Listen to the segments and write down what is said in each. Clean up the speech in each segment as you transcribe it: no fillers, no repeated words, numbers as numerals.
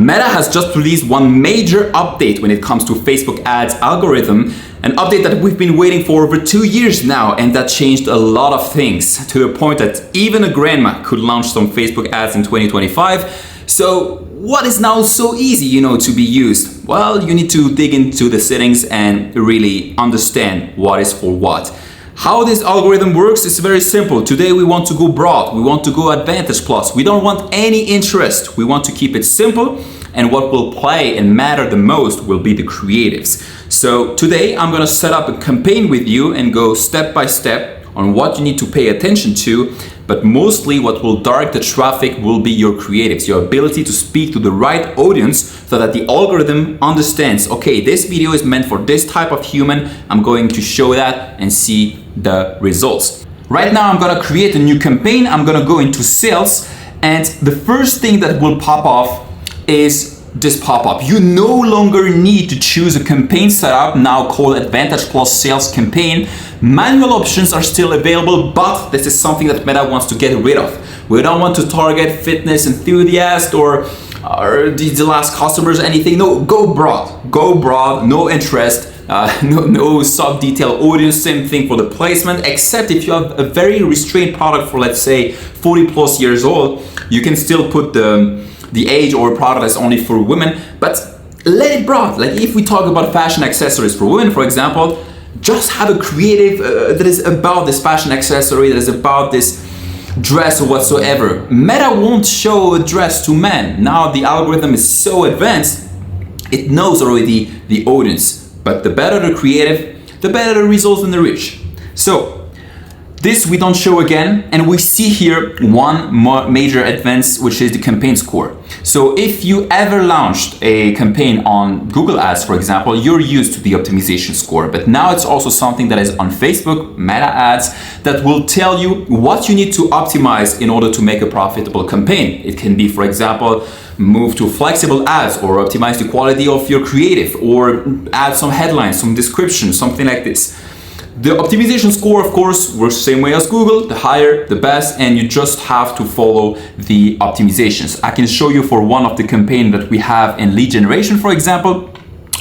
Meta has just released one major update when it comes to Facebook ads algorithm, an update that we've been waiting for over 2 years now, and that changed a lot of things to the point that even a grandma could launch some Facebook ads in 2025. So what is now so easy, to be used? Well, you need to dig into the settings and really understand what is for what. How this algorithm works is very simple. Today we want to go broad, we want to go Advantage Plus. We don't want any interest. We want to keep it simple, and what will play and matter the most will be the creatives. So today I'm gonna set up a campaign with you and go step by step on what you need to pay attention to, but mostly what will direct the traffic will be your creatives, your ability to speak to the right audience so that the algorithm understands, okay, this video is meant for this type of human, I'm going to show that and see the results. Right now I'm gonna create a new campaign, I'm gonna go into sales, and the first thing that will pop off is this pop-up. You no longer need to choose a campaign setup, now called Advantage Plus Sales Campaign. Manual options are still available, but this is something that Meta wants to get rid of. We don't want to target fitness enthusiasts or the last customers, anything. No, go broad, no interest. No sub-detail audience, same thing for the placement, except if you have a very restrained product for, let's say, 40 plus years old, you can still put the age or product that's only for women, but let it broad. Like if we talk about fashion accessories for women, for example, just have a creative that is about this fashion accessory, that is about this dress or whatsoever. Meta won't show a dress to men. Now the algorithm is so advanced, it knows already the audience. But the better the creative, the better the results and the reach. So this we don't show again, and we see here one major advance, which is the campaign score. So if you ever launched a campaign on Google Ads, for example, you're used to the optimization score, but now it's also something that is on Facebook, Meta Ads, that will tell you what you need to optimize in order to make a profitable campaign. It can be, for example, move to flexible ads or optimize the quality of your creative or add some headlines, some description, something like this. The optimization score, of course, works the same way as Google, the higher, the best, and you just have to follow the optimizations. I can show you for one of the campaigns that we have in lead generation, for example.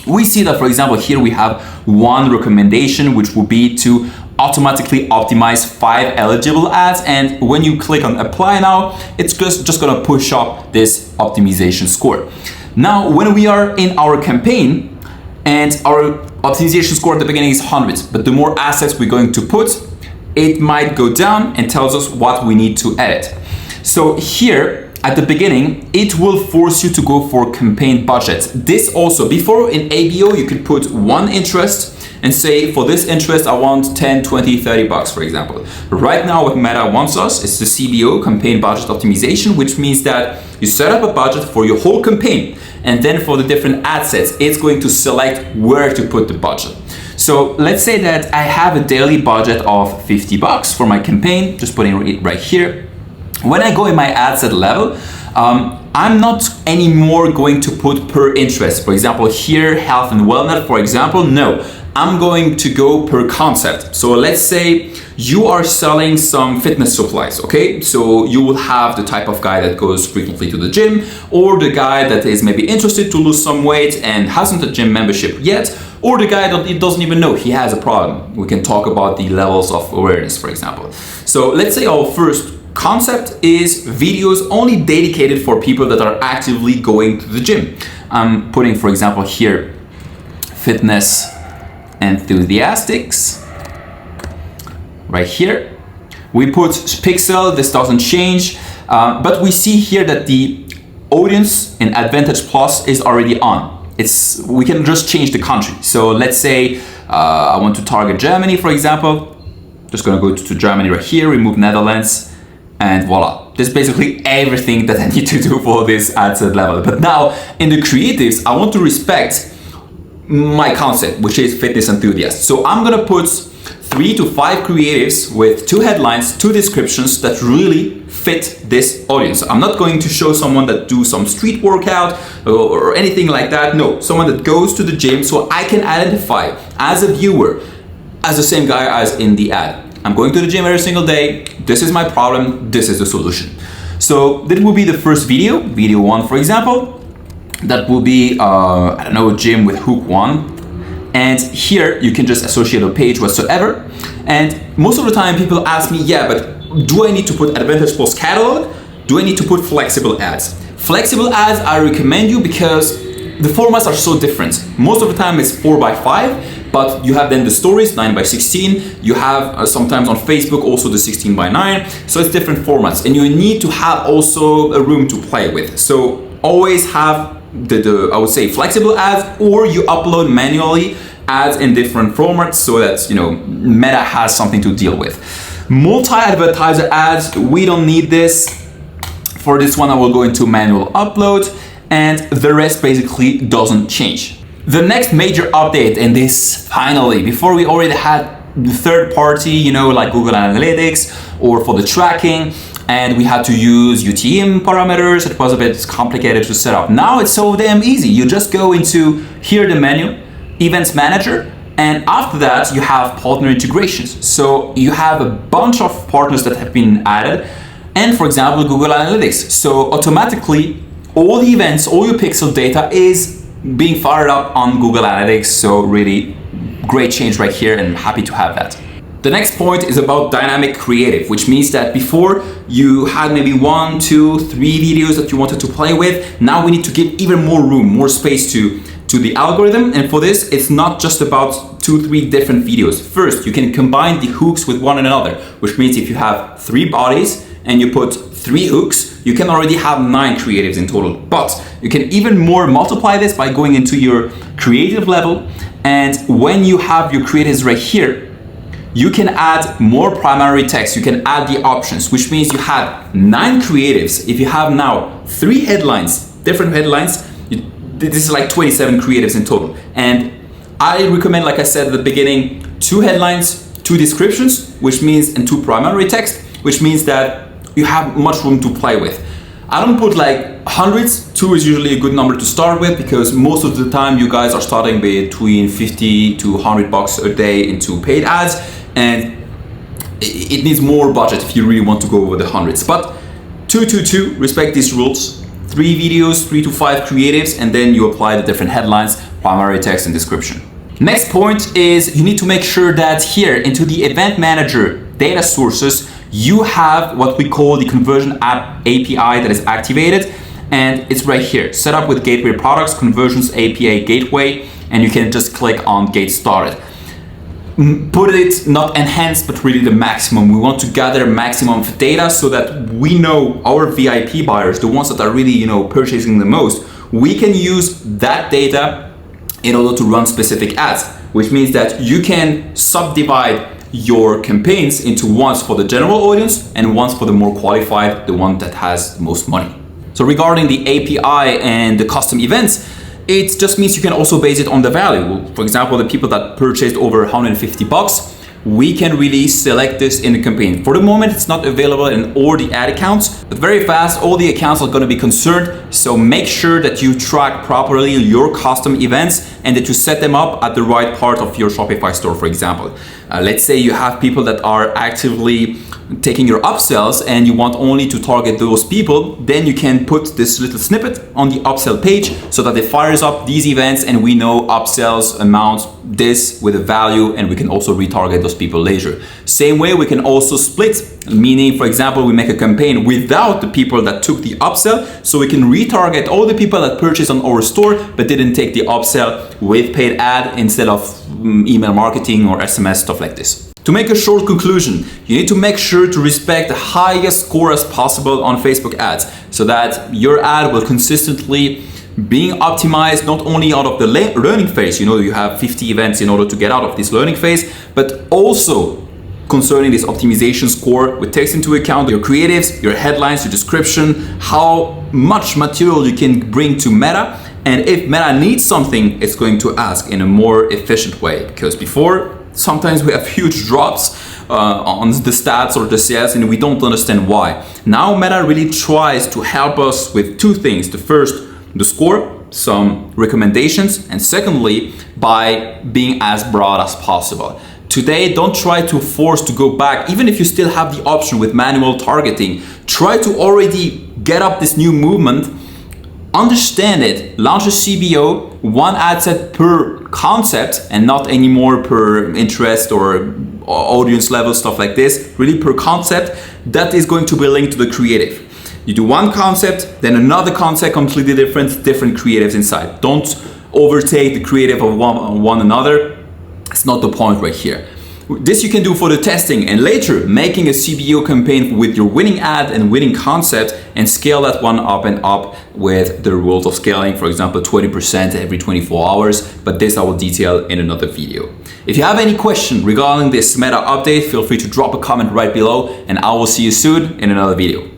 We see that, for example, here we have one recommendation, which will be to automatically optimize 5 eligible ads, and when you click on apply now, it's just gonna push up this optimization score. Now, when we are in our campaign and our optimization score at the beginning is 100, but the more assets we're going to put, it might go down and tells us what we need to edit. So here at the beginning, it will force you to go for campaign budget. This also, before in ABO, you could put one interest and say, for this interest, I want 10, 20, 30 bucks, for example. Right now, what Meta wants us is the CBO, campaign budget optimization, which means that you set up a budget for your whole campaign, and then for the different ad sets, it's going to select where to put the budget. So let's say that I have a daily budget of 50 bucks for my campaign, just putting it right here. When I go in my ad set level, I'm not anymore going to put per interest. For example, here, health and wellness, for example, no. I'm going to go per concept. So let's say you are selling some fitness supplies, okay? So you will have the type of guy that goes frequently to the gym, or the guy that is maybe interested to lose some weight and hasn't a gym membership yet, or the guy that doesn't even know he has a problem. We can talk about the levels of awareness, for example. So let's say our first concept is videos only dedicated for people that are actively going to the gym. I'm putting, for example, here, fitness enthusiasts, right here. We put pixel, this doesn't change, but we see here that the audience in Advantage Plus is already on. We can just change the country. So let's say I want to target Germany, for example. Just gonna go to Germany right here, remove Netherlands, and voila. This is basically everything that I need to do for this ad set level. But now in the creatives, I want to respect my concept, which is fitness enthusiast. So I'm gonna put 3 to 5 creatives with 2 headlines, 2 descriptions that really fit this audience. I'm not going to show someone that do some street workout or anything like that. No, someone that goes to the gym, so I can identify as a viewer as the same guy as in the ad. I'm going to the gym every single day. This is my problem. This is the solution. So that will be the first video, video 1, for example. that will be, I don't know, gym with hook 1. And here you can just associate a page whatsoever. And most of the time people ask me, yeah, but do I need to put Advantage Plus catalog? Do I need to put flexible ads? Flexible ads I recommend you because the formats are so different. Most of the time it's 4x5, but you have then the stories 9x16. You have sometimes on Facebook also the 16x9. So it's different formats, and you need to have also a room to play with. So always have the I would say flexible ads, or you upload manually ads in different formats so that Meta has something to deal with. Multi-advertiser ads, we don't need this. For this one I will go into manual upload, and the rest basically doesn't change. The next major update, and this finally, before we already had the third party, like Google Analytics or for the tracking, and we had to use UTM parameters. It was a bit complicated to set up. Now it's so damn easy. You just go into here, the menu, Events Manager, and after that you have partner integrations. So you have a bunch of partners that have been added, and for example, Google Analytics. So automatically, all the events, all your pixel data is being fired up on Google Analytics. So really great change right here, and I'm happy to have that. The next point is about dynamic creative, which means that before you had maybe 1, 2, 3 videos that you wanted to play with. Now we need to give even more room, more space to the algorithm. And for this, it's not just about 2, 3 different videos. First, you can combine the hooks with one another, which means if you have 3 bodies and you put 3 hooks, you can already have 9 creatives in total. But you can even more multiply this by going into your creative level. And when you have your creatives right here, you can add more primary text. You can add the options, which means you have 9 creatives. If you have now 3 headlines, different headlines, this is like 27 creatives in total. And I recommend, like I said at the beginning, 2 headlines, 2 descriptions, which means, and 2 primary text, which means that you have much room to play with. I don't put like hundreds. 2 is usually a good number to start with, because most of the time you guys are starting between 50 to 100 bucks a day into paid ads, and it needs more budget if you really want to go over the hundreds. But 2, 2, 2, respect these rules. 3 videos, 3 to 5 creatives, and then you apply the different headlines, primary text, and description. Next point is you need to make sure that here into the Event Manager data sources, you have what we call the Conversion App API that is activated, and it's right here. Set up with Gateway Products, Conversions API Gateway, and you can just click on Get Started. Put it not enhanced, but really the maximum. We want to gather maximum of data so that we know our VIP buyers, the ones that are really, purchasing the most, we can use that data in order to run specific ads, which means that you can subdivide your campaigns into ones for the general audience and ones for the more qualified, the one that has the most money. So regarding the API and the custom events, it just means you can also base it on the value. For example, the people that purchased over 150 bucks, we can really select this in the campaign. For the moment, it's not available in all the ad accounts, but very fast, all the accounts are going to be concerned. So make sure that you track properly your custom events and that you set them up at the right part of your Shopify store, for example. Let's say you have people that are actively taking your upsells and you want only to target those people, then you can put this little snippet on the upsell page so that it fires up these events and we know upsells amount this with a value, and we can also retarget those people later. Same way we can also split, meaning for example we make a campaign without the people that took the upsell, so we can retarget all the people that purchased on our store but didn't take the upsell with paid ad instead of email marketing or SMS, stuff like this. To make a short conclusion, you need to make sure to respect the highest score as possible on Facebook ads so that your ad will consistently being optimized not only out of the learning phase, you have 50 events in order to get out of this learning phase, but also concerning this optimization score with takes into account your creatives, your headlines, your description, how much material you can bring to Meta, and if Meta needs something, it's going to ask in a more efficient way, because before sometimes we have huge drops on the stats or the sales and we don't understand why. Now Meta really tries to help us with 2 things. The first, the score, some recommendations, and secondly, by being as broad as possible. Today, don't try to force to go back, even if you still have the option with manual targeting. Try to already get up this new movement understand it, launch a CBO, one ad set per concept and not anymore per interest or audience level, stuff like this, really per concept. That is going to be linked to the creative. You do one concept, then another concept completely different creatives inside. Don't overtake the creative of one another. It's not the point right here. This you can do for the testing and later making a CBO campaign with your winning ad and winning concept and scale that one up and up with the rules of scaling, for example 20% every 24 hours, but this I will detail in another video. If you have any question regarding this meta update, feel free to drop a comment right below and I will see you soon in another video.